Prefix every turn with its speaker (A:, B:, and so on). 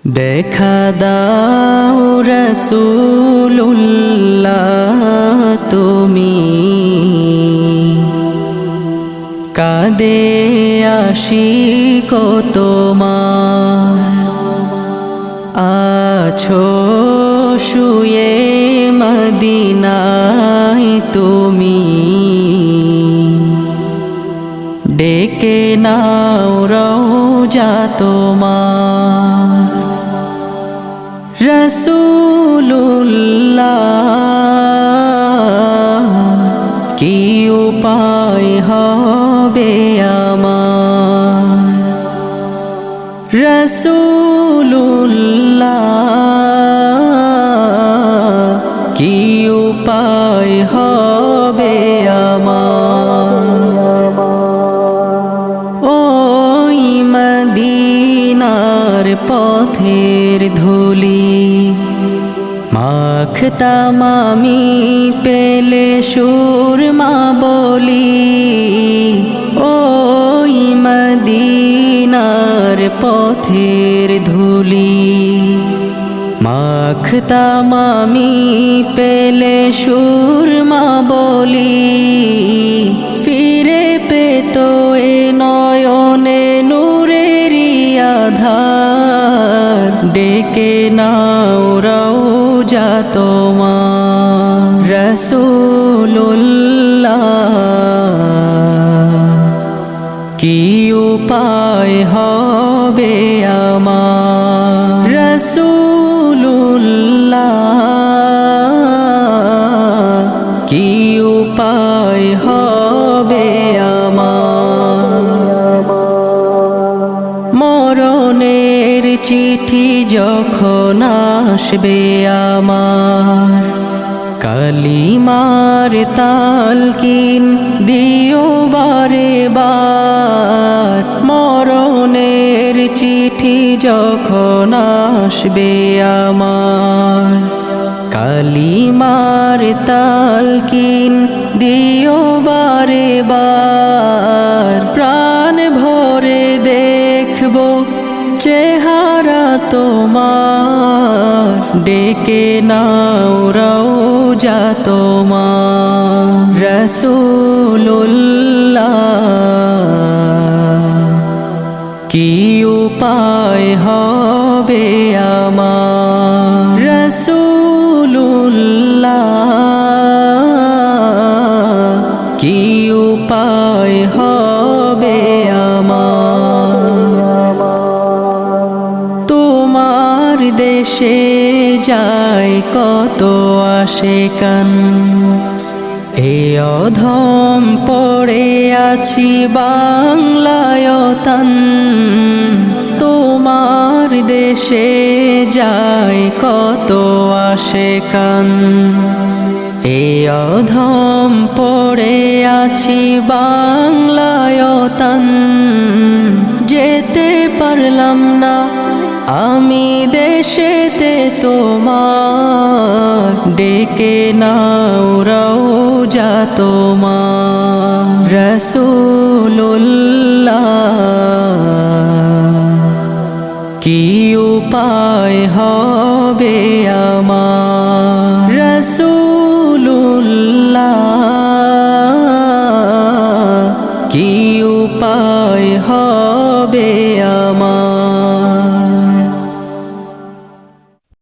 A: দেখা দাও রাসূলুল্লাহ তুমি কাঁদে আশিক তোমার আছো শুয়ে মদিনায় তুমি ডেকে নাও রওজা তোমার রাসূলুল্লাহ কি উপায় হবে আমার রাসূলুল্লাহ কি উপায় হবে আমার ওই মদিনার পথের ধুলি মাখতাম আমি পেলে সুরমা বলি ওই মদিনার পথের ধুলি মাখতাম আমি পেলে সুরমা বলি ফিরে পেত এ নয়নে নূরেরি আধার ডেকে নাও রওজা তোমার রাসূলুল্লাহ কি উপায় হবে আমার রাসূলুল্লাহ কি উপায় হবে আমার মরণের চিঠি যখন আসবে আমার কালিমার তালকিন দিও বারে বার মরণের চিঠি যখন আসবে আমার কালিমার তালকিন দিও বারে বার প্রাণ ভরে দেখবো চেহারা তোমার ডেকে নাও রওজা তোমার রাসূলুল্লাহ কি উপায় হবে আমার রাসূলুল্লাহ কি উপায় হবে আমার তোমার দেশে যায় কত আশিকান এ অধম পড়ে আছি বাংলায় তান তোমার দেশে যায় কত আশিকান এ অধম পড়ে আছি বাংলায় তান যেতে পারলাম না আমি দেশেতে তোমার ডেকে নাও রওজা তোমার রাসূলুল্লাহ কি উপায় হবে আমার রাসূলুল্লাহ কি উপায়